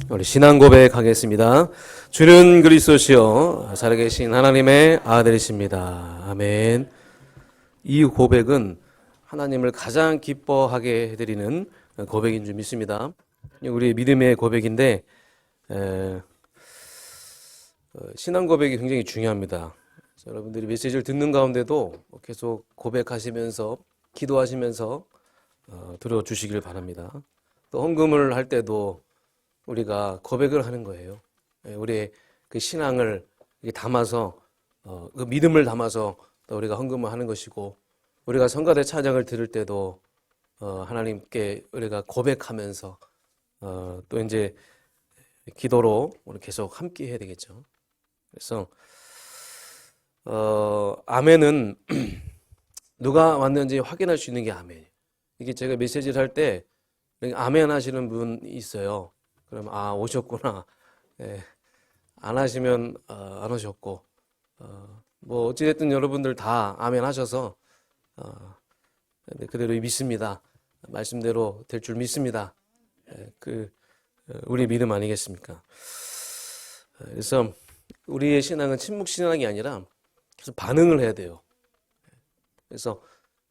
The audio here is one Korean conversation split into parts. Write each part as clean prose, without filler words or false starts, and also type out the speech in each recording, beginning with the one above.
우리 신앙 고백하겠습니다. 주는 그리스도시요 살아계신 하나님의 아들이십니다. 아멘. 이 고백은 하나님을 가장 기뻐하게 해드리는 고백인 줄 믿습니다. 우리 믿음의 고백인데 신앙 고백이 굉장히 중요합니다. 여러분들이 메시지를 듣는 가운데도 계속 고백하시면서 기도하시면서 들어주시길 바랍니다. 또 헌금을 할 때도 우리가 고백을 하는 거예요. 우리의 그 신앙을 담아서 그 믿음을 담아서 또 우리가 헌금을 하는 것이고, 우리가 성가대 찬양을 들을 때도 하나님께 우리가 고백하면서 또 이제 기도로 우리 계속 함께 해야 되겠죠. 그래서 아멘은 누가 왔는지 확인할 수 있는 게 아멘이에요. 이게 제가 메시지를 할 때 아멘 하시는 분이 있어요. 그럼 오셨구나. 예, 안 하시면 안 오셨고, 뭐 어찌됐든 여러분들 다 아멘 하셔서 그대로 믿습니다. 말씀대로 될 줄 믿습니다. 우리 믿음 아니겠습니까? 그래서 우리의 신앙은 침묵 신앙이 아니라 계속 반응을 해야 돼요. 그래서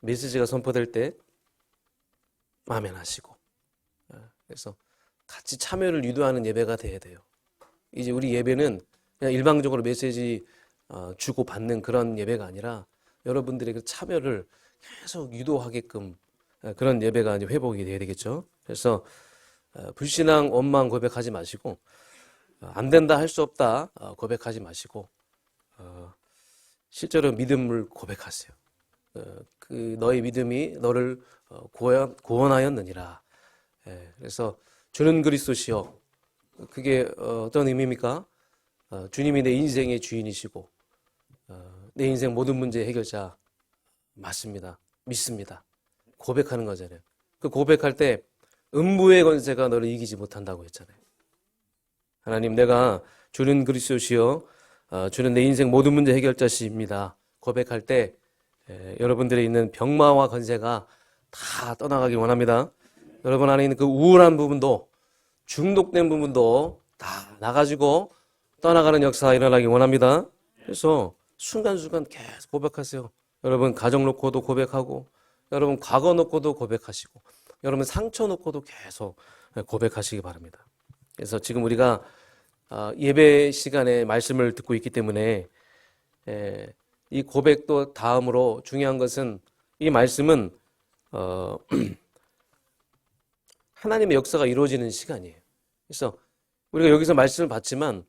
메시지가 선포될 때 아멘 하시고, 그래서 같이 참여를 유도하는 예배가 돼야 돼요. 이제 우리 예배는 그냥 일방적으로 메시지 주고 받는 그런 예배가 아니라 여러분들의 그 참여를 계속 유도하게끔 그런 예배가 이제 회복이 돼야 되겠죠. 그래서 불신앙 원망 고백하지 마시고, 안 된다 할 수 없다 고백하지 마시고, 실제로 믿음을 고백하세요. 그 너의 믿음이 너를 구원하였느니라. 그래서 주는 그리스도시요. 그게 어떤 의미입니까? 주님이 내 인생의 주인이시고 내 인생 모든 문제 해결자 맞습니다. 믿습니다. 고백하는 거잖아요. 그 고백할 때 음부의 권세가 너를 이기지 못한다고 했잖아요. 하나님, 내가 주는 그리스도시요 주는 내 인생 모든 문제 해결자십니다. 고백할 때 여러분들이 있는 병마와 권세가 다 떠나가기 원합니다. 여러분 안에 있는 그 우울한 부분도, 중독된 부분도 다 나가지고 떠나가는 역사가 일어나기 원합니다. 그래서 순간순간 계속 고백하세요. 여러분 가정 놓고도 고백하고, 여러분 과거 놓고도 고백하시고, 여러분 상처 놓고도 계속 고백하시기 바랍니다. 그래서 지금 우리가 예배 시간에 말씀을 듣고 있기 때문에 이 고백도 다음으로 중요한 것은, 이 말씀은 하나님의 역사가 이루어지는 시간이에요. 그래서 우리가 여기서 말씀을 받지만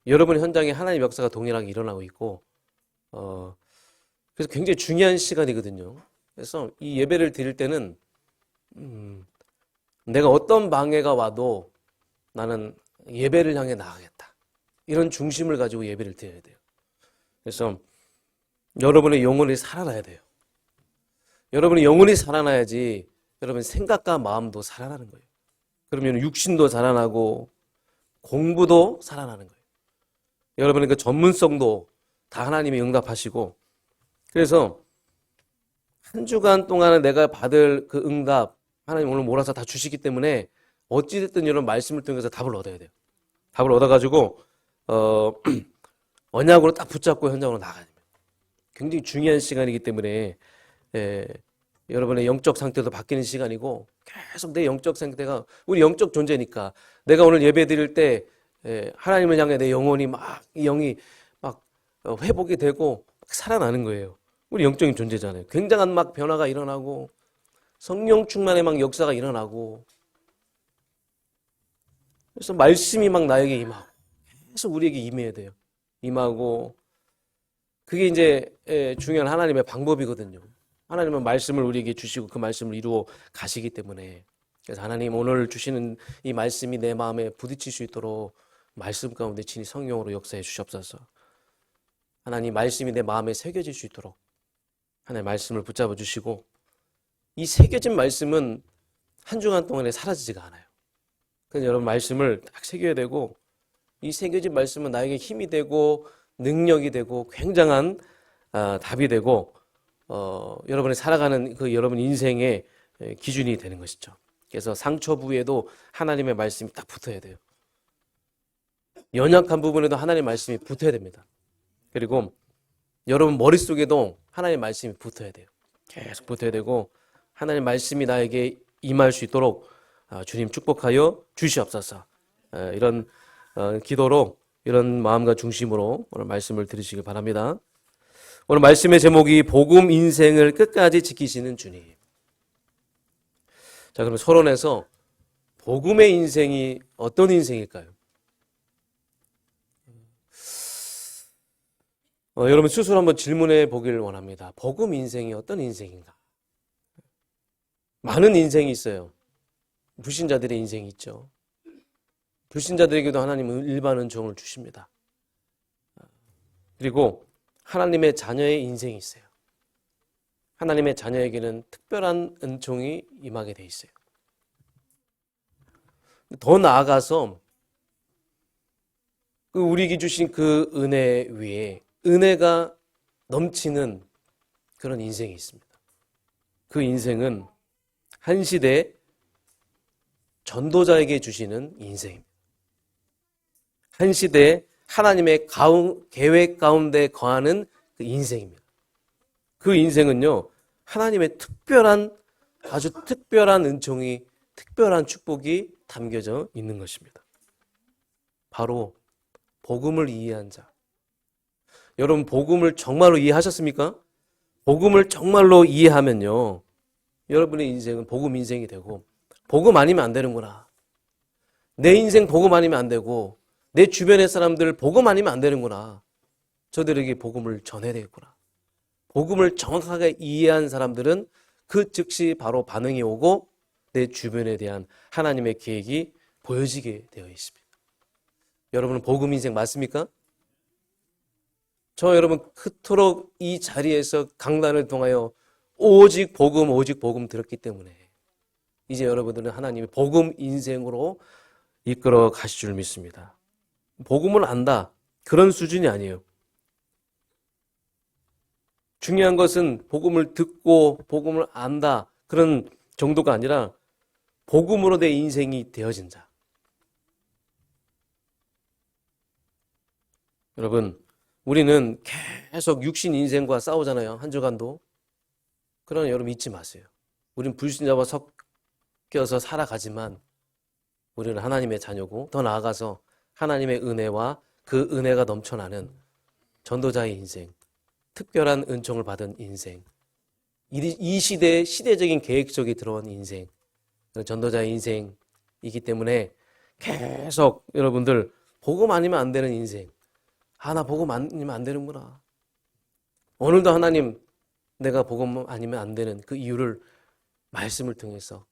여러분 현장에 하나님의 역사가 동일하게 일어나고 있고, 그래서 굉장히 중요한 시간이거든요. 그래서 이 예배를 드릴 때는 내가 어떤 방해가 와도 나는 예배를 향해 나가겠다, 이런 중심을 가지고 예배를 드려야 돼요. 그래서 여러분의 영혼이 살아나야 돼요. 여러분의 영혼이 살아나야지 여러분 생각과 마음도 살아나는 거예요. 그러면 육신도 살아나고 공부도 살아나는 거예요. 여러분의 그 전문성도 다 하나님이 응답하시고, 그래서 한 주간 동안에 내가 받을 그 응답 하나님 오늘 몰아서 다 주시기 때문에 어찌됐든 여러분 말씀을 통해서 답을 얻어야 돼요. 답을 얻어가지고 언약으로 딱 붙잡고 현장으로 나가야 됩니다. 굉장히 중요한 시간이기 때문에 여러분의 영적 상태도 바뀌는 시간이고, 계속 내 영적 상태가, 우리 영적 존재니까 내가 오늘 예배 드릴 때 하나님을 향해 내 영혼이 이 영이 막 회복이 되고 막 살아나는 거예요. 우리 영적인 존재잖아요. 굉장한 막 변화가 일어나고 성령 충만의 막 역사가 일어나고, 그래서 말씀이 막 나에게 임하고, 계속 우리에게 임해야 돼요. 임하고, 그게 이제 중요한 하나님의 방법이거든요. 하나님은 말씀을 우리에게 주시고 그 말씀을 이루어 가시기 때문에, 그래서 하나님 오늘 주시는 이 말씀이 내 마음에 부딪힐 수 있도록 말씀 가운데 친히 성령으로 역사해 주시옵소서. 하나님 말씀이 내 마음에 새겨질 수 있도록 하나님 말씀을 붙잡아 주시고, 이 새겨진 말씀은 한 주간 동안에 사라지지가 않아요. 그래서 여러분 말씀을 딱 새겨야 되고, 이 새겨진 말씀은 나에게 힘이 되고 능력이 되고 굉장한 답이 되고 여러분이 살아가는 그 여러분 인생의 기준이 되는 것이죠. 그래서 상처 부위에도 하나님의 말씀이 딱 붙어야 돼요. 연약한 부분에도 하나님의 말씀이 붙어야 됩니다. 그리고 여러분 머릿속에도 하나님의 말씀이 붙어야 돼요. 계속 붙어야 되고 하나님의 말씀이 나에게 임할 수 있도록 주님 축복하여 주시옵소서. 이런 기도로 이런 마음과 중심으로 오늘 말씀을 들으시길 바랍니다. 오늘 말씀의 제목이 복음 인생을 끝까지 지키시는 주님. 자, 그럼 서론에서 복음의 인생이 어떤 인생일까요? 여러분 스스로 한번 질문해 보길 원합니다. 복음 인생이 어떤 인생인가? 많은 인생이 있어요. 불신자들의 인생이 있죠. 불신자들에게도 하나님은 일반 은총을 주십니다. 그리고 하나님의 자녀의 인생이 있어요. 하나님의 자녀에게는 특별한 은총이 임하게 돼 있어요. 더 나아가서 우리에게 주신 그 은혜 위에 은혜가 넘치는 그런 인생이 있습니다. 그 인생은 한 시대 전도자에게 주시는 인생입니다. 한 시대 하나님의 계획 가운데 거하는 그 인생입니다. 그 인생은요, 하나님의 아주 특별한 은총이, 특별한 축복이 담겨져 있는 것입니다. 바로 복음을 이해한 자. 여러분 복음을 정말로 이해하셨습니까? 복음을 정말로 이해하면요, 여러분의 인생은 복음 인생이 되고, 복음 아니면 안 되는구나. 내 인생 복음 아니면 안 되고, 내 주변의 사람들 복음 아니면 안 되는구나. 저들에게 복음을 전해야 되겠구나. 복음을 정확하게 이해한 사람들은 그 즉시 바로 반응이 오고 내 주변에 대한 하나님의 계획이 보여지게 되어 있습니다. 여러분은 복음 인생 맞습니까? 저 여러분 그토록 이 자리에서 강단을 통하여 오직 복음 들었기 때문에 이제 여러분들은 하나님의 복음 인생으로 이끌어 가실 줄 믿습니다. 복음을 안다, 그런 수준이 아니에요. 중요한 것은 복음을 듣고 복음을 안다, 그런 정도가 아니라 복음으로 내 인생이 되어진 자. 여러분, 우리는 계속 육신 인생과 싸우잖아요. 한 주간도. 그러나 여러분 잊지 마세요. 우리는 불신자와 섞여서 살아가지만 우리는 하나님의 자녀고, 더 나아가서 하나님의 은혜와 그 은혜가 넘쳐나는 전도자의 인생, 특별한 은총을 받은 인생, 이 시대의 시대적인 계획 속에 들어온 인생, 전도자의 인생이기 때문에 계속 여러분들 복음 아니면 안 되는 인생, 나 복음 아니면 안 되는구나. 오늘도 하나님, 내가 복음 아니면 안 되는 그 이유를 말씀을 통해서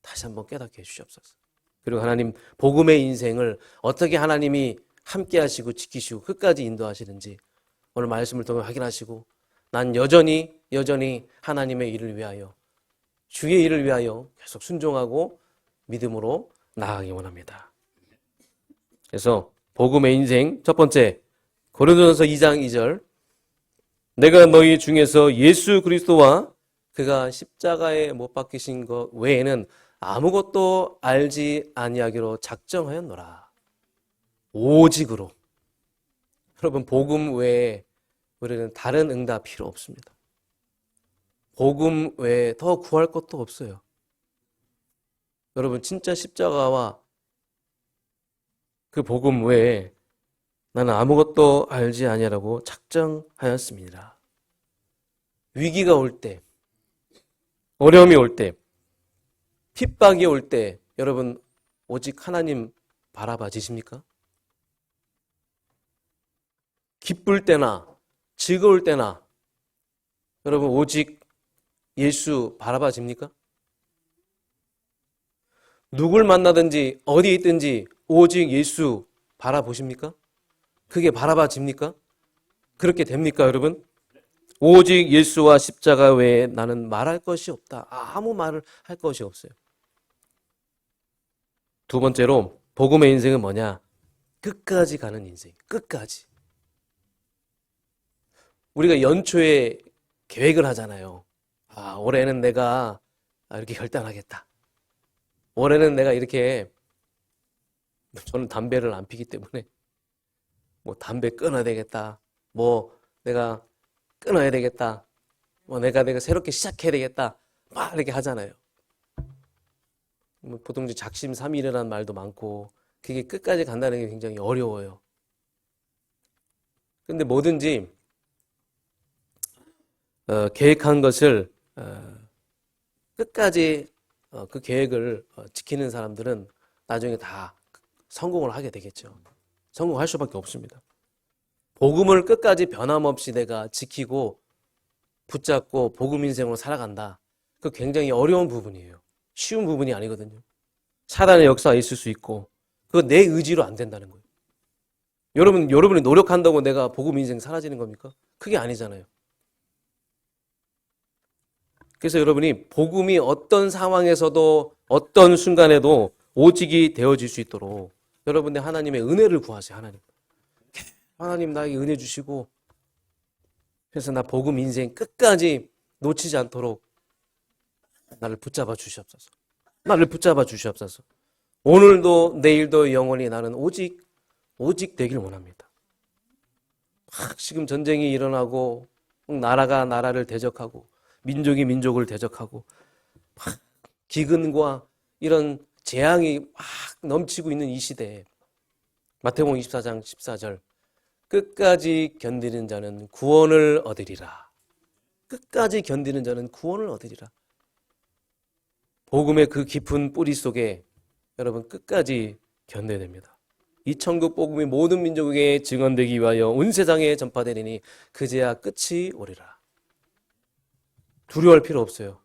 다시 한번 깨닫게 해주시옵소서. 그리고 하나님 복음의 인생을 어떻게 하나님이 함께 하시고 지키시고 끝까지 인도하시는지 오늘 말씀을 통해 확인하시고, 난 여전히 하나님의 일을 위하여, 주의 일을 위하여 계속 순종하고 믿음으로 나아가기 원합니다. 그래서 복음의 인생 첫 번째, 고린도전서 2장 2절, 내가 너희 중에서 예수 그리스도와 그가 십자가에 못 박히신 것 외에는 아무것도 알지 아니하기로 작정하였노라. 오직으로. 여러분 복음 외에 우리는 다른 응답 필요 없습니다. 복음 외에 더 구할 것도 없어요. 여러분 진짜 십자가와 그 복음 외에 나는 아무것도 알지 아니하라고 작정하였습니다. 위기가 올 때, 어려움이 올 때, 핍박이 올 때 여러분 오직 하나님 바라봐지십니까? 기쁠 때나 즐거울 때나 여러분 오직 예수 바라봐집니까? 누굴 만나든지 어디에 있든지 오직 예수 바라보십니까? 그게 바라봐집니까? 그렇게 됩니까 여러분? 오직 예수와 십자가 외에 나는 말할 것이 없다. 아무 말을 할 것이 없어요. 두 번째로 복음의 인생은 뭐냐? 끝까지 가는 인생. 끝까지. 우리가 연초에 계획을 하잖아요. 올해는 내가 이렇게 결단하겠다. 올해는 내가 이렇게, 저는 담배를 안 피기 때문에 뭐 담배 끊어야 되겠다, 뭐 내가 끊어야 되겠다, 뭐 내가 새롭게 시작해야 되겠다, 막 이렇게 하잖아요. 뭐 보통 이제 작심삼일이라는 말도 많고, 그게 끝까지 간다는 게 굉장히 어려워요. 근데 뭐든지 계획한 것을 끝까지 그 계획을 지키는 사람들은 나중에 다 성공을 하게 되겠죠. 성공할 수밖에 없습니다. 복음을 끝까지 변함없이 내가 지키고 붙잡고 복음 인생으로 살아간다. 그 굉장히 어려운 부분이에요. 쉬운 부분이 아니거든요. 사단의 역사가 있을 수 있고, 그거 내 의지로 안 된다는 거예요. 여러분이 노력한다고 내가 복음 인생 사라지는 겁니까? 그게 아니잖아요. 그래서 여러분이 복음이 어떤 상황에서도 어떤 순간에도 오직이 되어질 수 있도록 여러분들 하나님의 은혜를 구하세요. 하나님 나에게 은혜 주시고, 그래서 나 복음 인생 끝까지 놓치지 않도록 나를 붙잡아 주시옵소서. 나를 붙잡아 주시옵소서. 오늘도 내일도 영원히 나는 오직 되길 원합니다. 막 지금 전쟁이 일어나고 나라가 나라를 대적하고 민족이 민족을 대적하고 막 기근과 이런 재앙이 막 넘치고 있는 이 시대에 마태복음 24장 14절, 끝까지 견디는 자는 구원을 얻으리라. 끝까지 견디는 자는 구원을 얻으리라. 복음의 그 깊은 뿌리 속에 여러분 끝까지 견뎌야 됩니다. 이 천국 복음이 모든 민족에게 증언되기 위하여 온 세상에 전파되리니 그제야 끝이 오리라. 두려워할 필요 없어요.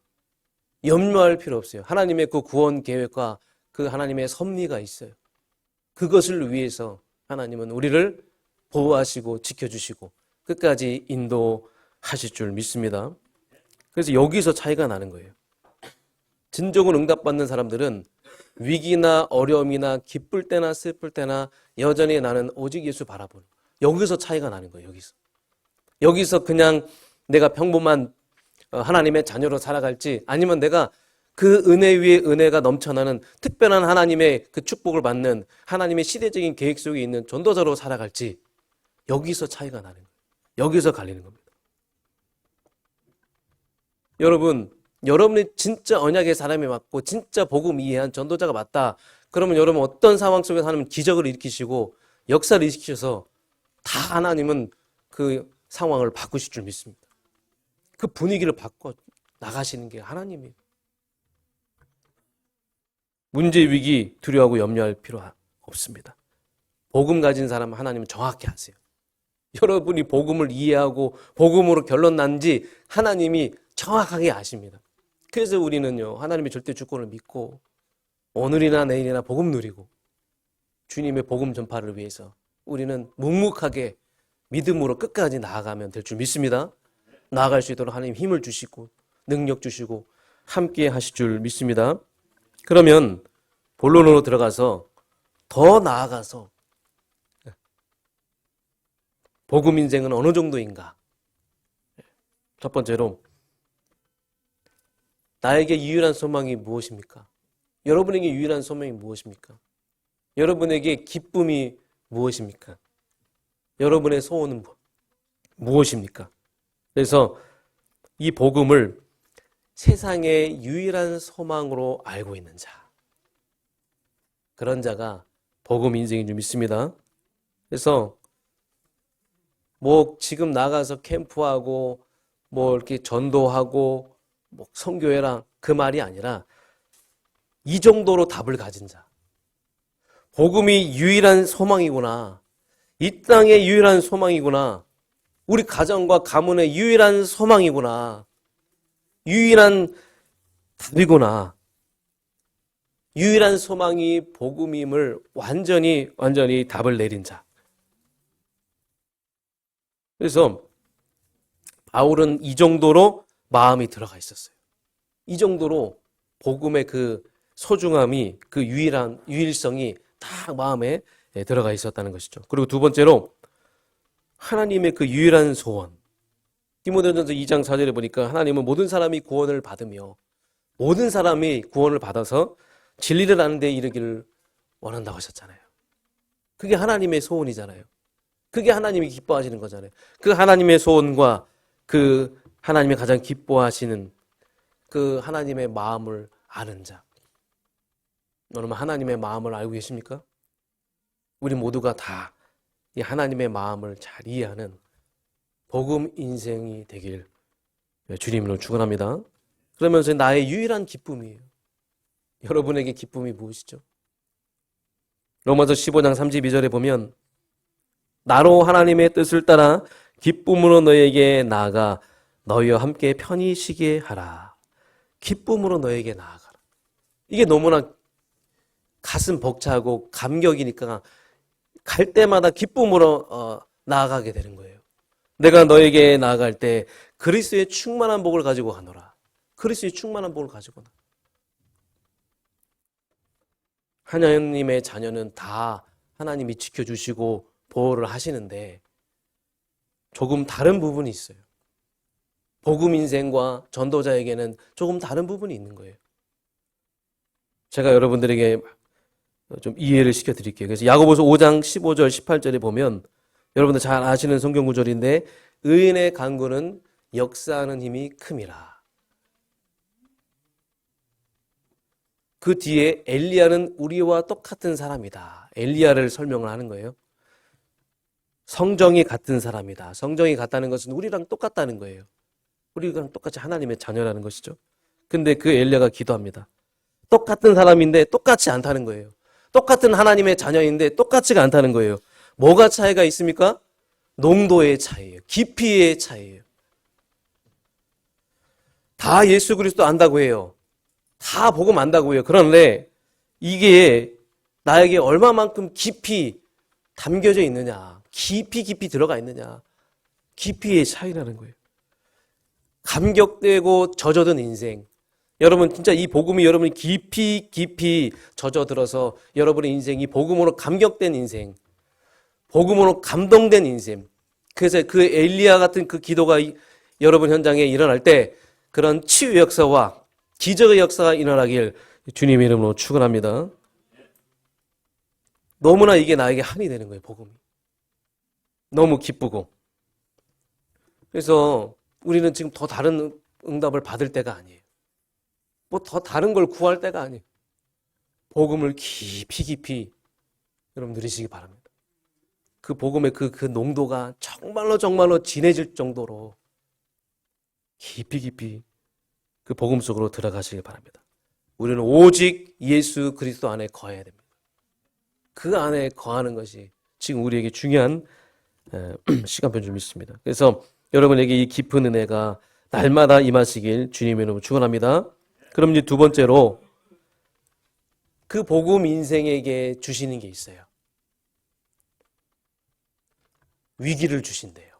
염려할 필요 없어요. 하나님의 그 구원 계획과 그 하나님의 섭리가 있어요. 그것을 위해서 하나님은 우리를 보호하시고 지켜주시고 끝까지 인도하실 줄 믿습니다. 그래서 여기서 차이가 나는 거예요. 진정으로 응답받는 사람들은 위기나 어려움이나 기쁠 때나 슬플 때나 여전히 나는 오직 예수 바라보는, 여기서 차이가 나는 거예요. 여기서 그냥 내가 평범한 하나님의 자녀로 살아갈지, 아니면 내가 그 은혜 위에 은혜가 넘쳐나는 특별한 하나님의 그 축복을 받는 하나님의 시대적인 계획 속에 있는 전도자로 살아갈지, 여기서 차이가 나는 거예요. 여기서 갈리는 겁니다. 여러분이 진짜 언약의 사람이 맞고 진짜 복음 이해한 전도자가 맞다. 그러면 여러분 어떤 상황 속에서 하나님은 기적을 일으키시고 역사를 일으키셔서 다 하나님은 그 상황을 바꾸실 줄 믿습니다. 그 분위기를 바꿔 나가시는 게 하나님이에요. 문제, 위기, 두려워하고 염려할 필요 없습니다. 복음 가진 사람은 하나님은 정확히 아세요. 여러분이 복음을 이해하고 복음으로 결론 난지 하나님이 정확하게 아십니다. 그래서 우리는요, 하나님의 절대 주권을 믿고 오늘이나 내일이나 복음 누리고 주님의 복음 전파를 위해서 우리는 묵묵하게 믿음으로 끝까지 나아가면 될 줄 믿습니다. 나아갈 수 있도록 하나님 힘을 주시고 능력 주시고 함께 하실 줄 믿습니다. 그러면 본론으로 들어가서 더 나아가서 복음 인생은 어느 정도인가? 첫 번째로, 나에게 유일한 소망이 무엇입니까? 여러분에게 유일한 소망이 무엇입니까? 여러분에게 기쁨이 무엇입니까? 여러분의 소원은 무엇입니까? 그래서 이 복음을 세상의 유일한 소망으로 알고 있는 자, 그런 자가 복음 인생인 줄 믿습니다. 그래서 뭐 지금 나가서 캠프하고 뭐 이렇게 전도하고 뭐 선교회랑 그 말이 아니라 이 정도로 답을 가진 자, 복음이 유일한 소망이구나, 이 땅의 유일한 소망이구나, 우리 가정과 가문의 유일한 소망이구나, 유일한 답이구나, 유일한 소망이 복음임을 완전히 답을 내린 자. 그래서 바울은 이 정도로 마음이 들어가 있었어요. 이 정도로 복음의 그 소중함이, 그 유일성이 딱 마음에 들어가 있었다는 것이죠. 그리고 두 번째로 하나님의 그 유일한 소원. 디모데전서 2장 4절에 보니까 하나님은 모든 사람이 구원을 받으며 모든 사람이 구원을 받아서 진리를 아는 데 이르기를 원한다고 하셨잖아요. 그게 하나님의 소원이잖아요. 그게 하나님이 기뻐하시는 거잖아요. 그 하나님의 소원과 그 하나님이 가장 기뻐하시는 그 하나님의 마음을 아는 자. 여러분, 하나님의 마음을 알고 계십니까? 우리 모두가 다 이 하나님의 마음을 잘 이해하는 복음 인생이 되길 주님으로 축원합니다. 그러면서 나의 유일한 기쁨이에요. 여러분에게 기쁨이 무엇이죠? 로마서 15장 32절에 보면 나로 하나님의 뜻을 따라 기쁨으로 너에게 나아가 너희와 함께 편히 쉬게 하라. 기쁨으로 너에게 나아가라. 이게 너무나 가슴 벅차고 감격이니까 갈 때마다 기쁨으로 나아가게 되는 거예요. 내가 너에게 나아갈 때 그리스도의 충만한 복을 가지고 가노라. 그리스도의 충만한 복을 가지고 나. 하나님의 자녀는 다 하나님이 지켜주시고 보호를 하시는데 조금 다른 부분이 있어요. 복음 인생과 전도자에게는 조금 다른 부분이 있는 거예요. 제가 여러분들에게 좀 이해를 시켜드릴게요. 그래서 야고보서 5장 15절 18절에 보면 여러분들 잘 아시는 성경 구절인데 의인의 간구는 역사하는 힘이 큼이라. 그 뒤에 엘리야는 우리와 똑같은 사람이다. 엘리야를 설명을 하는 거예요. 성정이 같은 사람이다. 성정이 같다는 것은 우리랑 똑같다는 거예요. 우리랑 똑같이 하나님의 자녀라는 것이죠. 근데 그 엘리야가 기도합니다. 똑같은 사람인데 똑같지 않다는 거예요. 똑같은 하나님의 자녀인데 똑같지가 않다는 거예요. 뭐가 차이가 있습니까? 농도의 차이예요. 깊이의 차이예요. 다 예수 그리스도 안다고 해요. 다 복음 안다고 해요. 그런데 이게 나에게 얼마만큼 깊이 담겨져 있느냐, 깊이 들어가 있느냐, 깊이의 차이라는 거예요. 감격되고 젖어든 인생. 여러분 진짜 이 복음이 여러분이 깊이 젖어들어서 여러분의 인생이 복음으로 감격된 인생, 복음으로 감동된 인생. 그래서 그 엘리야 같은 그 기도가 여러분 현장에 일어날 때 그런 치유 역사와 기적의 역사가 일어나길 주님의 이름으로 축원합니다. 너무나 이게 나에게 한이 되는 거예요, 복음이. 너무 기쁘고. 그래서 우리는 지금 더 다른 응답을 받을 때가 아니에요. 뭐 더 다른 걸 구할 때가 아니에요. 복음을 깊이 여러분 누리시기 바랍니다. 그 복음의 그 농도가 정말로 진해질 정도로 깊이 그 복음 속으로 들어가시길 바랍니다. 우리는 오직 예수 그리스도 안에 거해야 됩니다. 그 안에 거하는 것이 지금 우리에게 중요한 시간표인 줄 믿습니다. 그래서 여러분에게 이 깊은 은혜가 날마다 임하시길 주님의 이름으로 축원합니다. 그럼 이제 두 번째로 그 복음 인생에게 주시는 게 있어요. 위기를 주신대요.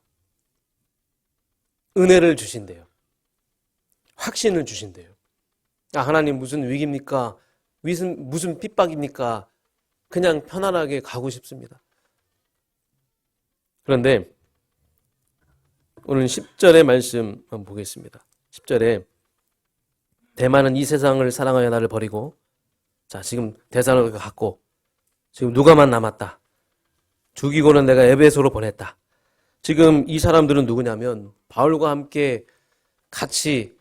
은혜를 주신대요. 확신을 주신대요. 아, 하나님 무슨 위기입니까? 무슨 핍박입니까? 그냥 편안하게 가고 싶습니다. 그런데 오늘 10절의 말씀 한번 보겠습니다. 10절에 대만은 이 세상을 사랑하여 나를 버리고, 자, 지금 대사를 갖고 지금 누가만 남았다. 죽이고는 내가 에베소로 보냈다. 지금 이 사람들은 누구냐면 바울과 함께 같이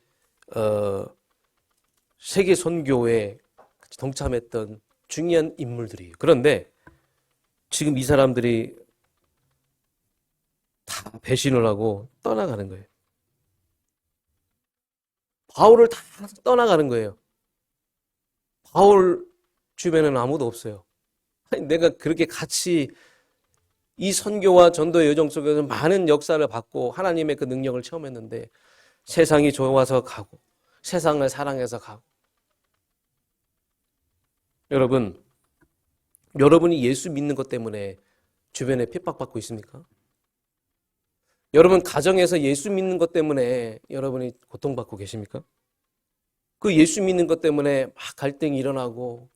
세계 선교에 동참했던 중요한 인물들이에요. 그런데 지금 이 사람들이 다 배신을 하고 떠나가는 거예요. 바울을 다 떠나가는 거예요. 바울 주변에는 아무도 없어요. 아니, 내가 그렇게 같이 이 선교와 전도의 여정 속에서 많은 역사를 받고 하나님의 그 능력을 체험했는데 세상이 좋아서 가고 세상을 사랑해서 가고. 여러분이 예수 믿는 것 때문에 주변에 핍박받고 있습니까? 여러분 가정에서 예수 믿는 것 때문에 여러분이 고통받고 계십니까? 그 예수 믿는 것 때문에 막 갈등이 일어나고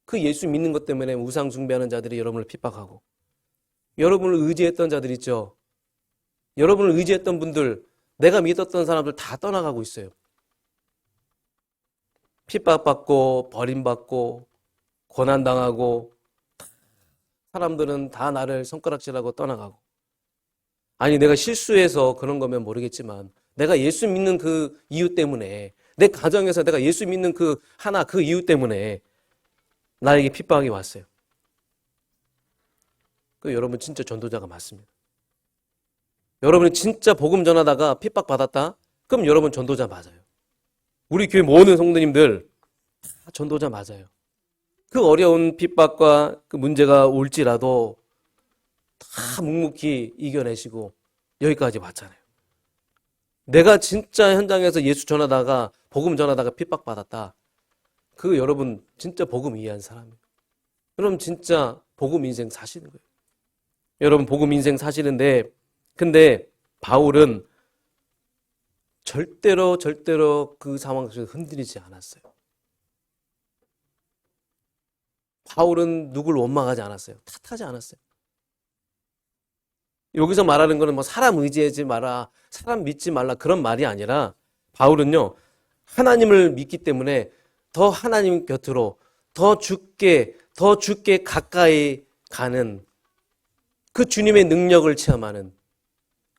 그 예수 믿는 것 때문에 우상 숭배하는 자들이 여러분을 핍박하고 여러분을 의지했던 자들 있죠. 여러분을 의지했던 분들, 내가 믿었던 사람들 다 떠나가고 있어요. 핍박받고 버림받고 고난당하고 사람들은 다 나를 손가락질하고 떠나가고, 아니 내가 실수해서 그런 거면 모르겠지만 내가 예수 믿는 그 이유 때문에, 내 가정에서 내가 예수 믿는 그 이유 때문에 나에게 핍박이 왔어요. 여러분 진짜 전도자가 맞습니다. 여러분이 진짜 복음 전하다가 핍박받았다? 그럼 여러분 전도자 맞아요. 우리 교회 모든 성도님들 다 전도자 맞아요. 그 어려운 핍박과 그 문제가 올지라도 다 묵묵히 이겨내시고 여기까지 왔잖아요. 내가 진짜 현장에서 예수 전하다가 복음 전하다가 핍박받았다. 그 여러분 진짜 복음 이해한 사람이에요. 그럼 진짜 복음 인생 사시는 거예요. 여러분 복음 인생 사시는데, 근데 바울은 절대로 그 상황 속에서 흔들리지 않았어요. 바울은 누굴 원망하지 않았어요. 탓하지 않았어요. 여기서 말하는 거는 뭐 사람 의지하지 마라, 사람 믿지 말라, 그런 말이 아니라 바울은요, 하나님을 믿기 때문에 더 하나님 곁으로 더 죽게 가까이 가는, 그 주님의 능력을 체험하는,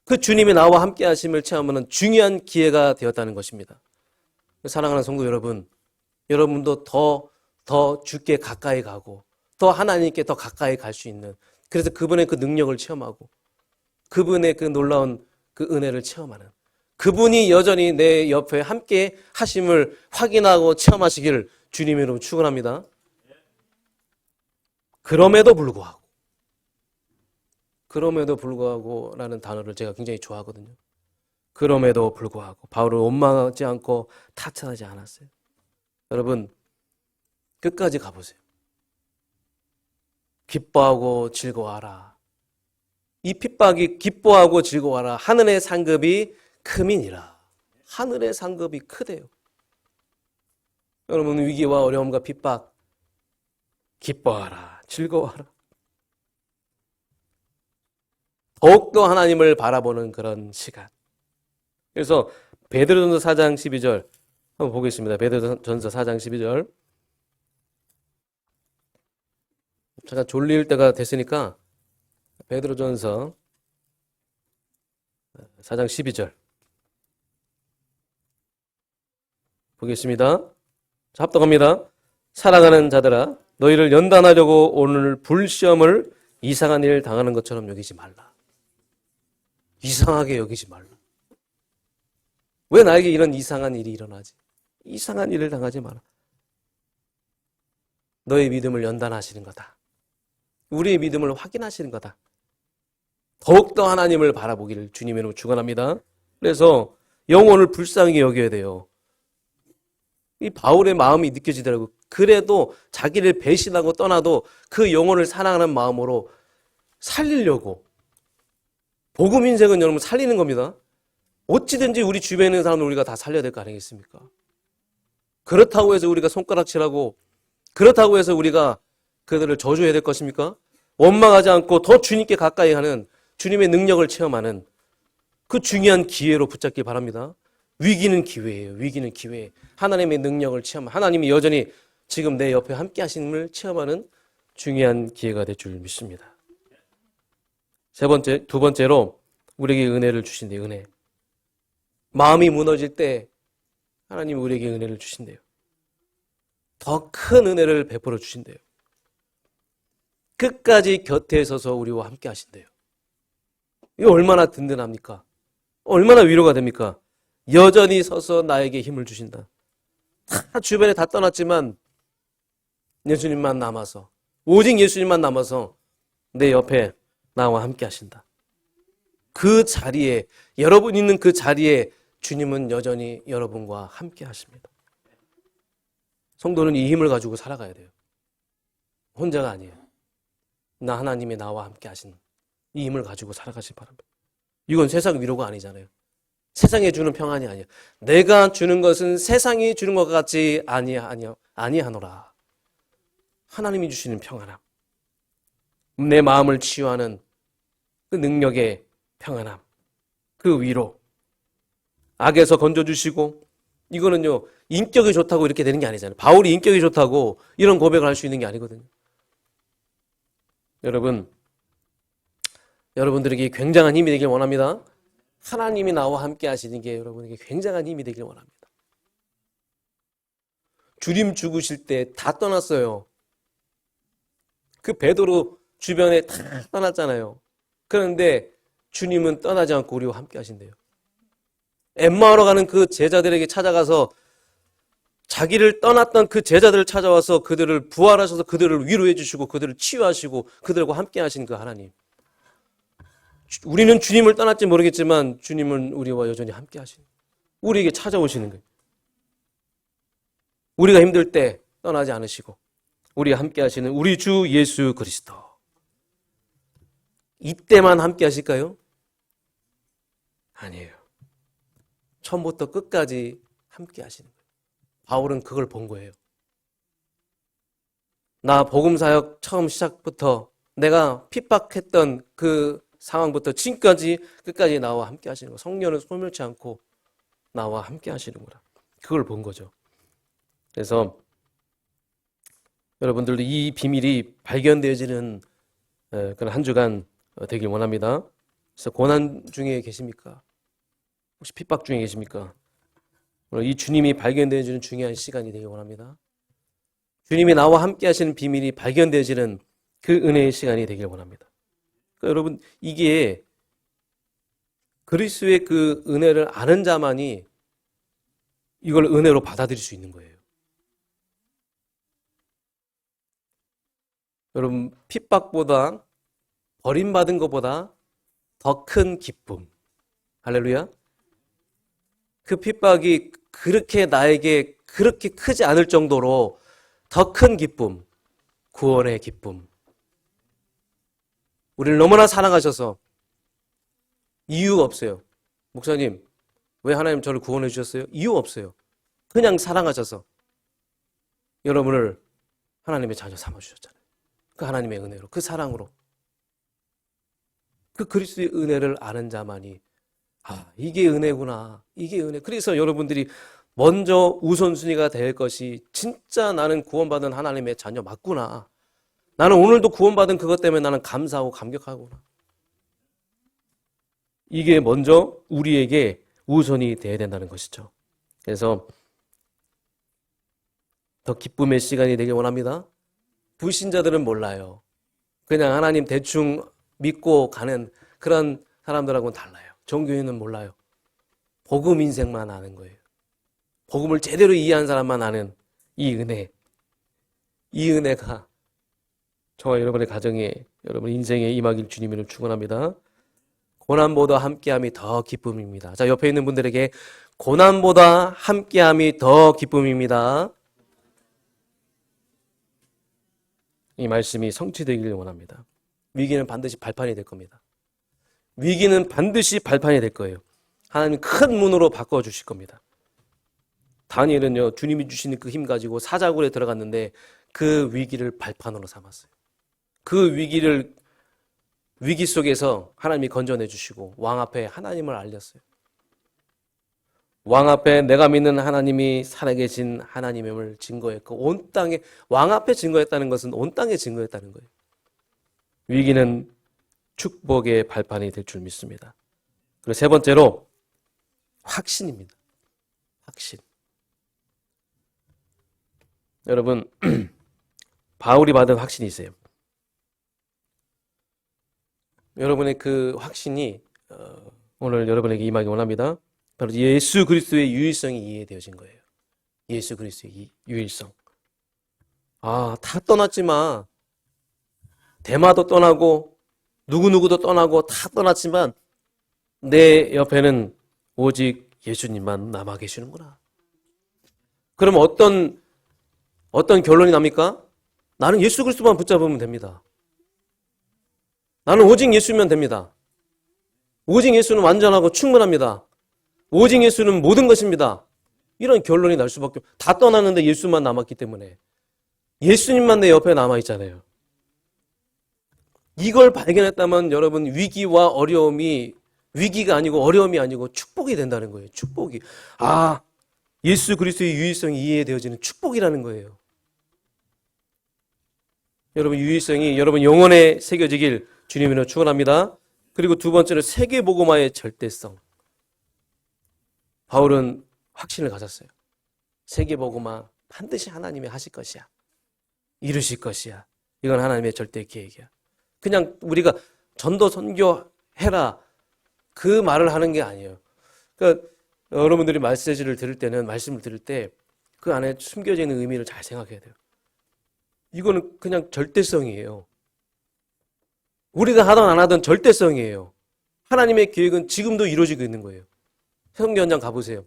그 주님의 나와 함께 하심을 체험하는 중요한 기회가 되었다는 것입니다. 사랑하는 성도 여러분, 여러분도 더 주께 가까이 가고 더 하나님께 더 가까이 갈 수 있는, 그래서 그분의 그 능력을 체험하고 그분의 그 놀라운 그 은혜를 체험하는, 그분이 여전히 내 옆에 함께 하심을 확인하고 체험하시기를 주님의 이름으로 축원합니다. 그럼에도 불구하고 라는 단어를 제가 굉장히 좋아하거든요. 그럼에도 불구하고 바울은 원망하지 않고 타협하지 않았어요. 여러분 끝까지 가보세요. 기뻐하고 즐거워하라. 이 핍박이 기뻐하고 즐거워하라. 하늘의 상급이 크민이라. 하늘의 상급이 크대요. 여러분 위기와 어려움과 핍박 기뻐하라. 즐거워하라. 더욱더 하나님을 바라보는 그런 시간. 그래서 베드로전서 4장 12절 한번 보겠습니다. 베드로전서 4장 12절. 제가 졸릴 때가 됐으니까 베드로전서 4장 12절 보겠습니다. 자, 합독합니다. 사랑하는 자들아, 너희를 연단하려고 오늘 불시험을 이상한 일 당하는 것처럼 여기지 말라. 이상하게 여기지 말라. 왜 나에게 이런 이상한 일이 일어나지? 이상한 일을 당하지 마라. 너의 믿음을 연단하시는 거다. 우리의 믿음을 확인하시는 거다. 더욱더 하나님을 바라보기를 주님의 이름으로 축원합니다. 그래서 영혼을 불쌍히 여겨야 돼요. 이 바울의 마음이 느껴지더라고요. 그래도 자기를 배신하고 떠나도 그 영혼을 사랑하는 마음으로 살리려고. 복음 인생은 여러분 살리는 겁니다. 어찌든지 우리 주변에 있는 사람들 우리가 다 살려야 될 거 아니겠습니까? 그렇다고 해서 우리가 손가락질하고, 그렇다고 해서 우리가 그들을 저주해야 될 것입니까? 원망하지 않고 더 주님께 가까이 가는, 주님의 능력을 체험하는 그 중요한 기회로 붙잡기 바랍니다. 위기는 기회예요. 위기는 기회. 하나님의 능력을 체험하는, 하나님이 여전히 지금 내 옆에 함께 하심을 체험하는 중요한 기회가 될 줄 믿습니다. 두 번째로 우리에게 은혜를 주신대요. 은혜. 마음이 무너질 때 하나님이 우리에게 은혜를 주신대요. 더 큰 은혜를 베풀어 주신대요. 끝까지 곁에 서서 우리와 함께 하신대요. 이거 얼마나 든든합니까? 얼마나 위로가 됩니까? 여전히 서서 나에게 힘을 주신다. 다 주변에 다 떠났지만 예수님만 남아서, 오직 예수님만 남아서 내 옆에 나와 함께 하신다. 그 자리에, 여러분 있는 그 자리에 주님은 여전히 여러분과 함께 하십니다. 성도는 이 힘을 가지고 살아가야 돼요. 혼자가 아니에요. 나 하나님이 나와 함께 하신 이 힘을 가지고 살아가시기 바랍니다. 이건 세상 위로가 아니잖아요. 세상에 주는 평안이 아니에요. 내가 주는 것은 세상이 주는 것 같지 아니하노라. 하나님이 주시는 평안함. 내 마음을 치유하는 그 능력의 평안함. 그 위로. 악에서 건져주시고 이거는요, 인격이 좋다고 이렇게 되는 게 아니잖아요. 바울이 인격이 좋다고 이런 고백을 할 수 있는 게 아니거든요. 여러분들에게 굉장한 힘이 되길 원합니다. 하나님이 나와 함께 하시는 게 여러분에게 굉장한 힘이 되길 원합니다. 주님 죽으실 때 다 떠났어요. 그 베드로 주변에 다 떠났잖아요. 그런데 주님은 떠나지 않고 우리와 함께 하신대요. 엠마오로 가는 그 제자들에게 찾아가서 자기를 떠났던 그 제자들을 찾아와서 그들을 부활하셔서 그들을 위로해 주시고 그들을 치유하시고 그들과 함께 하신 그 하나님. 우리는 주님을 떠났지 모르겠지만 주님은 우리와 여전히 함께 하시는, 우리에게 찾아오시는 거예요. 우리가 힘들 때 떠나지 않으시고 우리와 함께 하시는 우리 주 예수 그리스도. 이때만 함께 하실까요? 아니에요. 처음부터 끝까지 함께 하시는 거예요. 바울은 그걸 본 거예요. 나 복음사역 처음 시작부터 내가 핍박했던 그 상황부터 지금까지 끝까지 나와 함께 하시는 거. 성령은 소멸치 않고 나와 함께 하시는구나. 그걸 본 거죠. 그래서 여러분들도 이 비밀이 발견되어지는 그런 한 주간 되길 원합니다. 그래서 고난 중에 계십니까? 혹시 핍박 중에 계십니까? 오늘 이 주님이 발견되어지는 중요한 시간이 되길 원합니다. 주님이 나와 함께 하시는 비밀이 발견되어지는 그 은혜의 시간이 되길 원합니다. 그러니까 여러분, 이게 그리스도의 그 은혜를 아는 자만이 이걸 은혜로 받아들일 수 있는 거예요. 여러분, 핍박보다, 버림받은 것보다 더 큰 기쁨. 할렐루야. 그 핍박이 그렇게 나에게 그렇게 크지 않을 정도로 더 큰 기쁨, 구원의 기쁨. 우리를 너무나 사랑하셔서 이유가 없어요. 목사님, 왜 하나님 저를 구원해 주셨어요? 이유 없어요. 그냥 사랑하셔서 여러분을 하나님의 자녀 삼아주셨잖아요. 그 하나님의 은혜로, 그 사랑으로. 그 그리스도의 은혜를 아는 자만이 이게 은혜구나. 이게 은혜. 그래서 여러분들이 먼저 우선순위가 될 것이 진짜 나는 구원받은 하나님의 자녀 맞구나. 나는 오늘도 구원받은 그것 때문에 나는 감사하고 감격하구나. 이게 먼저 우리에게 우선이 돼야 된다는 것이죠. 그래서 더 기쁨의 시간이 되길 원합니다. 불신자들은 몰라요. 그냥 하나님 대충 믿고 가는 그런 사람들하고는 달라요. 종교인은 몰라요. 복음 인생만 아는 거예요. 복음을 제대로 이해한 사람만 아는 이 은혜. 이 은혜가 저와 여러분의 가정에, 여러분 인생에 임하길 주님으로 축원합니다. 고난보다 함께함이 더 기쁨입니다. 자, 옆에 있는 분들에게 고난보다 함께함이 더 기쁨입니다. 이 말씀이 성취되기를 원합니다. 위기는 반드시 발판이 될 겁니다. 위기는 반드시 발판이 될 거예요. 하나님 큰 문으로 바꿔주실 겁니다. 다니엘은요, 주님이 주시는 그 힘 가지고 사자굴에 들어갔는데 그 위기를 발판으로 삼았어요. 그 위기 속에서 하나님이 건져내 주시고 왕 앞에 하나님을 알렸어요. 왕 앞에 내가 믿는 하나님이 살아계신 하나님임을 증거했고, 온 땅에, 왕 앞에 증거했다는 것은 온 땅에 증거했다는 거예요. 위기는 축복의 발판이 될 줄 믿습니다. 그리고 세 번째로 확신입니다. 확신. 여러분, 바울이 받은 확신이 있어요. 여러분의 그 확신이 오늘 여러분에게 임하기 원합니다. 바로 예수 그리스도의 유일성이 이해되어진 거예요. 예수 그리스도의 유일성. 다 떠났지만, 대마도 떠나고 누구누구도 떠나고 다 떠났지만 내 옆에는 오직 예수님만 남아 계시는구나. 그럼 어떤 결론이 납니까? 나는 예수 그리스도만 붙잡으면 됩니다. 나는 오직 예수면 됩니다. 오직 예수는 완전하고 충분합니다. 오직 예수는 모든 것입니다. 이런 결론이 날 수밖에 없어요. 다 떠났는데 예수만 남았기 때문에. 예수님만 내 옆에 남아있잖아요. 이걸 발견했다면 여러분, 위기와 어려움이, 위기가 아니고 어려움이 아니고 축복이 된다는 거예요. 축복이. 예수 그리스도의 유일성이 이해되어지는 축복이라는 거예요. 여러분 유일성이 여러분 영혼에 새겨지길 주님으로 축원합니다. 그리고 두 번째는 세계복음화의 절대성. 바울은 확신을 가졌어요. 세계복음화 반드시 하나님이 하실 것이야. 이루실 것이야. 이건 하나님의 절대 계획이야. 그냥 우리가 전도 선교해라 그 말을 하는 게 아니에요. 그러니까 여러분들이 말씀을 들을 때 그 안에 숨겨져 있는 의미를 잘 생각해야 돼요. 이거는 그냥 절대성이에요. 우리가 하든 안 하든 절대성이에요. 하나님의 계획은 지금도 이루어지고 있는 거예요. 선교 현장 가보세요.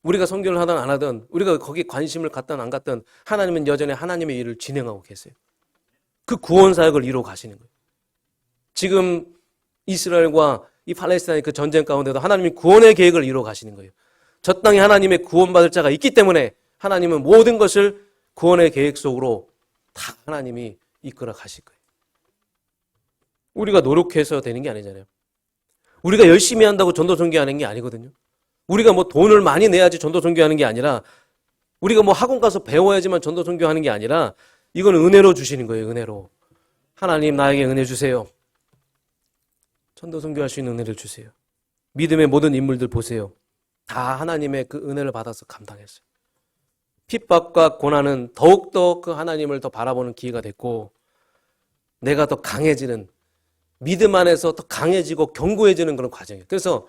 우리가 선교를 하든 안 하든 우리가 거기에 관심을 갖든 안 갖든 하나님은 여전히 하나님의 일을 진행하고 계세요. 그 구원 사역을 이루어 가시는 거예요. 지금 이스라엘과 이 팔레스타인의 그 전쟁 가운데도 하나님이 구원의 계획을 이루어 가시는 거예요. 저 땅에 하나님의 구원받을 자가 있기 때문에 하나님은 모든 것을 구원의 계획 속으로 다 하나님이 이끌어 가실 거예요. 우리가 노력해서 되는 게 아니잖아요. 우리가 열심히 한다고 전도 선교하는 게 아니거든요. 우리가 뭐 돈을 많이 내야지 전도 선교하는 게 아니라 우리가 뭐 학원 가서 배워야지만 전도 선교하는 게 아니라 이건 은혜로 주시는 거예요. 은혜로. 하나님 나에게 은혜 주세요. 전도 선교할 수 있는 은혜를 주세요. 믿음의 모든 인물들 보세요. 다 하나님의 그 은혜를 받아서 감당했어요. 핍박과 고난은 더욱더 그 하나님을 더 바라보는 기회가 됐고 내가 더 강해지는 믿음 안에서 더 강해지고 견고해지는 그런 과정이에요. 그래서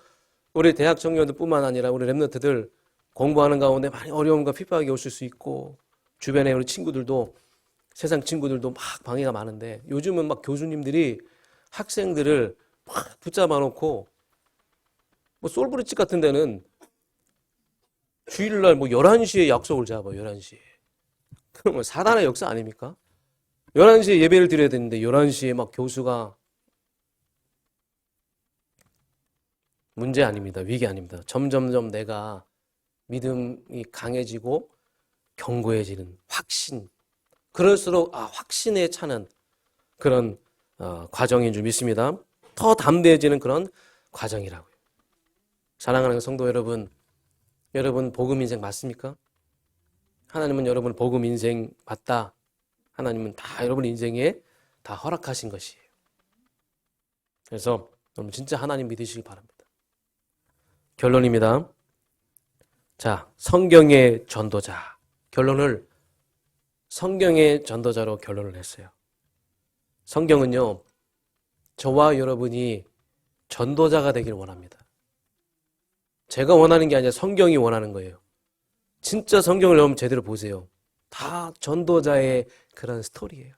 우리 대학 청년들뿐만 아니라 우리 랩런트들 공부하는 가운데 많이 어려움과 핍박이 오실 수 있고 주변에 우리 친구들도 세상 친구들도 막 방해가 많은데 요즘은 막 교수님들이 학생들을 막 붙잡아 놓고 뭐 솔브리지 같은 데는 주일날 뭐 11시에 약속을 잡아요. 11시에. 그러면 사단의 역사 아닙니까? 11시에 예배를 드려야 되는데 11시에 막 교수가 문제 아닙니다. 위기 아닙니다. 점점점 내가 믿음이 강해지고 견고해지는 확신. 그럴수록 확신에 차는 그런 과정인 줄 믿습니다. 더 담대해지는 그런 과정이라고요. 사랑하는 성도 여러분, 여러분 복음 인생 맞습니까? 하나님은 여러분 복음 인생 맞다. 하나님은 다 여러분 인생에 다 허락하신 것이에요. 그래서 여러분 진짜 하나님 믿으시기 바랍니다. 결론입니다. 자, 성경의 전도자. 결론을 성경의 전도자로 결론을 했어요. 성경은요, 저와 여러분이 전도자가 되길 원합니다. 제가 원하는 게 아니라 성경이 원하는 거예요. 진짜 성경을 여러분 제대로 보세요. 다 전도자의 그런 스토리예요.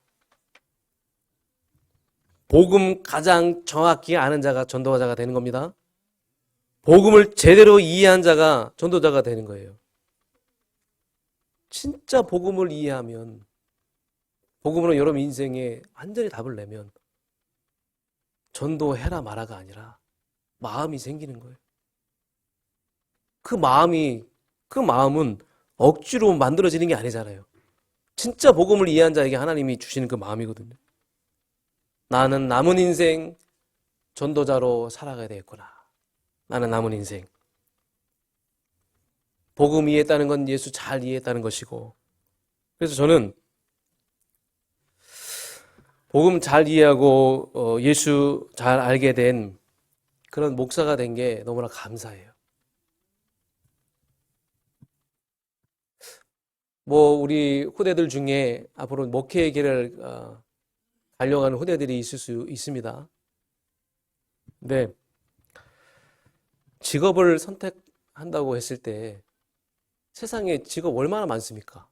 복음 가장 정확히 아는 자가 전도자가 되는 겁니다. 복음을 제대로 이해한 자가 전도자가 되는 거예요. 진짜 복음을 이해하면, 복음으로 여러분 인생에 완전히 답을 내면 전도해라 마라가 아니라 마음이 생기는 거예요. 그 마음은 억지로 만들어지는 게 아니잖아요. 진짜 복음을 이해한 자에게 하나님이 주시는 그 마음이거든요. 나는 남은 인생 전도자로 살아가야 되겠구나. 나는 남은 인생. 복음 이해했다는 건 예수 잘 이해했다는 것이고. 그래서 저는 복음 잘 이해하고 예수 잘 알게 된 그런 목사가 된 게 너무나 감사해요. 뭐 우리 후대들 중에 앞으로 목회의 길을 가려고 하는 후대들이 있을 수 있습니다. 근데 직업을 선택한다고 했을 때 세상에 직업 얼마나 많습니까?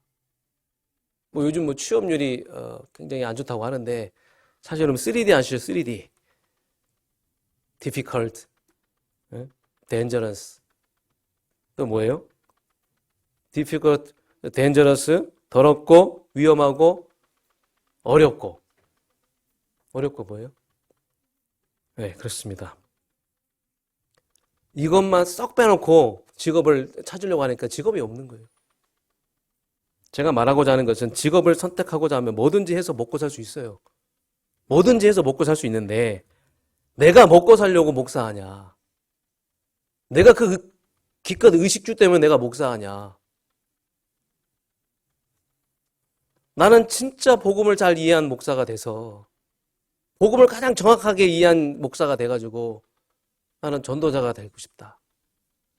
뭐 요즘 뭐 취업률이 굉장히 안 좋다고 하는데 사실 여러분 3D 아시죠? 3D. difficult, dangerous. 또 뭐예요? difficult, dangerous, 더럽고 위험하고 어렵고. 어렵고 뭐예요? 네, 그렇습니다. 이것만 썩 빼놓고 직업을 찾으려고 하니까 직업이 없는 거예요. 제가 말하고자 하는 것은 직업을 선택하고자 하면 뭐든지 해서 먹고 살 수 있어요. 뭐든지 해서 먹고 살 수 있는데 내가 먹고 살려고 목사하냐. 내가 그 기껏 의식주 때문에 내가 목사하냐. 나는 진짜 복음을 잘 이해한 목사가 돼서 복음을 가장 정확하게 이해한 목사가 돼가지고 나는 전도자가 되고 싶다.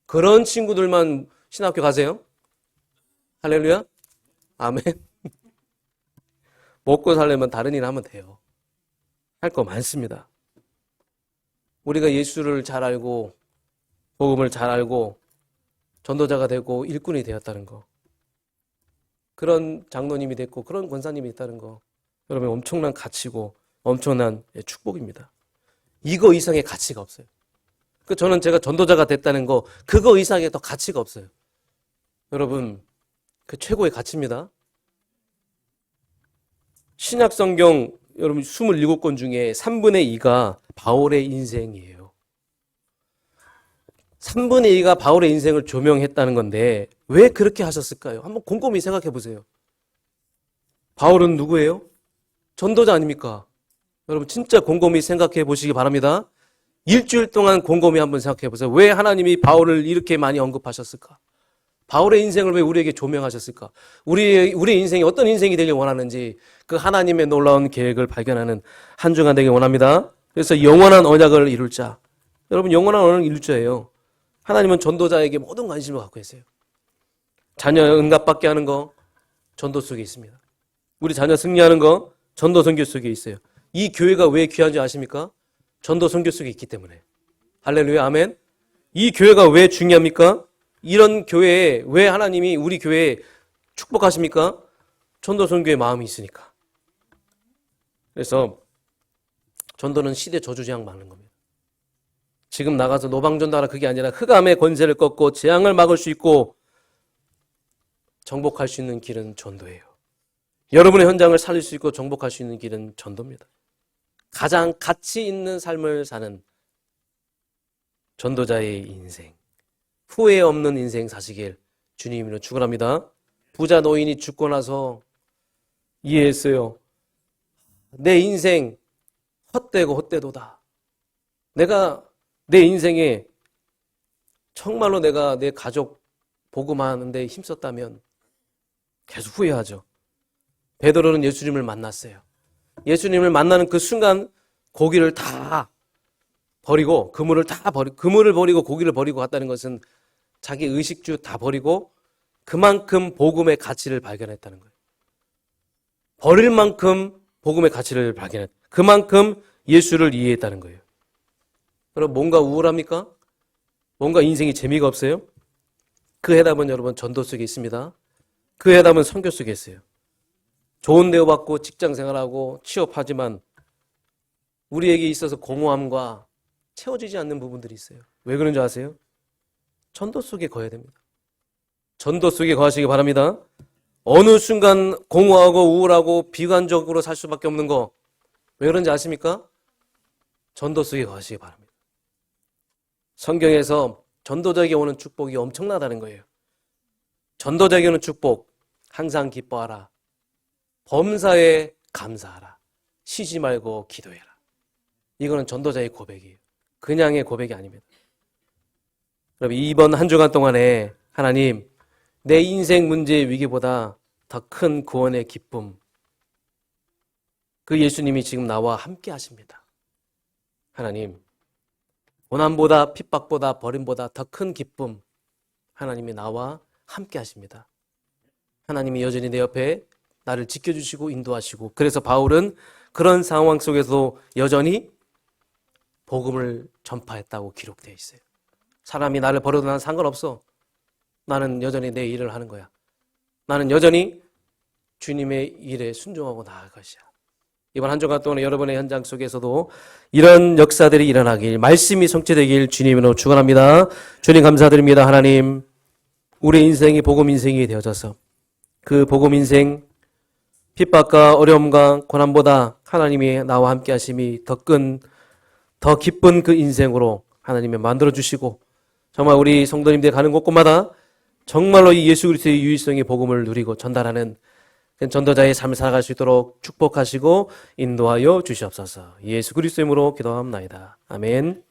그런 친구들만 신학교 가세요? 할렐루야? 아멘. 먹고 살려면 다른 일 하면 돼요. 할 거 많습니다. 우리가 예수를 잘 알고 복음을 잘 알고 전도자가 되고 일꾼이 되었다는 거, 그런 장로님이 됐고 그런 권사님이 있다는 거, 여러분 엄청난 가치고 엄청난 축복입니다. 이거 이상의 가치가 없어요. 저는 제가 전도자가 됐다는 거, 그거 이상의 더 가치가 없어요. 여러분, 그 최고의 가치입니다. 신약 성경 여러분 27권 중에 3분의 2가 바울의 인생이에요. 3분의 2가 바울의 인생을 조명했다는 건데 왜 그렇게 하셨을까요? 한번 곰곰이 생각해 보세요. 바울은 누구예요? 전도자 아닙니까? 여러분 진짜 곰곰이 생각해 보시기 바랍니다. 일주일 동안 곰곰이 한번 생각해 보세요. 왜 하나님이 바울을 이렇게 많이 언급하셨을까? 바울의 인생을 왜 우리에게 조명하셨을까? 우리의 인생이 어떤 인생이 되길 원하는지 그 하나님의 놀라운 계획을 발견하는 한 주간 되길 원합니다. 그래서 영원한 언약을 이룰 자. 여러분 영원한 언약을 이룰 자예요. 하나님은 전도자에게 모든 관심을 갖고 계세요. 자녀 응답받게 하는 거 전도 속에 있습니다. 우리 자녀 승리하는 거 전도 선교 속에 있어요. 이 교회가 왜 귀한지 아십니까? 전도 선교 속에 있기 때문에. 할렐루야 아멘. 이 교회가 왜 중요합니까? 이런 교회에 왜 하나님이 우리 교회에 축복하십니까? 전도 선교의 마음이 있으니까. 그래서 전도는 시대 저주재앙 막는 겁니다. 지금 나가서 노방전도하라 그게 아니라 흑암의 권세를 꺾고 재앙을 막을 수 있고 정복할 수 있는 길은 전도예요. 여러분의 현장을 살릴 수 있고 정복할 수 있는 길은 전도입니다. 가장 가치 있는 삶을 사는 전도자의 인생, 후회 없는 인생 사시길 주님으로 축원합니다. 부자 노인이 죽고 나서 이해했어요. 내 인생 헛되고 헛되도다. 내가 내 인생에 정말로 내가 내 가족 복음하는데 힘썼다면 계속 후회하죠. 베드로는 예수님을 만났어요. 예수님을 만나는 그 순간 고기를 다 버리고 그물을 버리고 고기를 버리고 갔다는 것은 자기 의식주 다 버리고 그만큼 복음의 가치를 발견했다는 거예요. 버릴 만큼 복음의 가치를 발견했. 그만큼 예수를 이해했다는 거예요. 여러분 뭔가 우울합니까? 뭔가 인생이 재미가 없어요? 그 해답은 여러분 전도 속에 있습니다. 그 해답은 선교 속에 있어요. 좋은 대우받고 직장생활하고 취업하지만 우리에게 있어서 공허함과 채워지지 않는 부분들이 있어요. 왜 그런지 아세요? 전도 속에 거해야 됩니다. 전도 속에 거하시기 바랍니다. 어느 순간 공허하고 우울하고 비관적으로 살 수밖에 없는 거 왜 그런지 아십니까? 전도 속에 거하시기 바랍니다. 성경에서 전도자에게 오는 축복이 엄청나다는 거예요. 전도자에게 오는 축복, 항상 기뻐하라. 범사에 감사하라. 쉬지 말고 기도해라. 이거는 전도자의 고백이에요. 그냥의 고백이 아닙니다. 여러분 이번 한 주간 동안에 하나님 내 인생 문제의 위기보다 더 큰 구원의 기쁨, 그 예수님이 지금 나와 함께 하십니다. 하나님 고난보다 핍박보다 버림보다 더 큰 기쁨, 하나님이 나와 함께 하십니다. 하나님이 여전히 내 옆에 나를 지켜주시고 인도하시고, 그래서 바울은 그런 상황 속에서 여전히 복음을 전파했다고 기록되어 있어요. 사람이 나를 버려도 난 상관없어. 나는 여전히 내 일을 하는 거야. 나는 여전히 주님의 일에 순종하고 나아갈 것이야. 이번 한 주간 동안 여러분의 현장 속에서도 이런 역사들이 일어나길, 말씀이 성취되길 주님으로 축원합니다. 주님 감사드립니다. 하나님, 우리 인생이 복음 인생이 되어져서 그 복음 인생, 핍박과 어려움과 고난보다 하나님이 나와 함께 하심이 더 기쁜 그 인생으로 하나님이 만들어주시고, 정말 우리 성도님들 가는 곳곳마다 정말로 이 예수 그리스도의 유일성의 복음을 누리고 전달하는 전도자의 삶을 살아갈 수 있도록 축복하시고 인도하여 주시옵소서. 예수 그리스도의 이름으로 기도합니다. 아멘.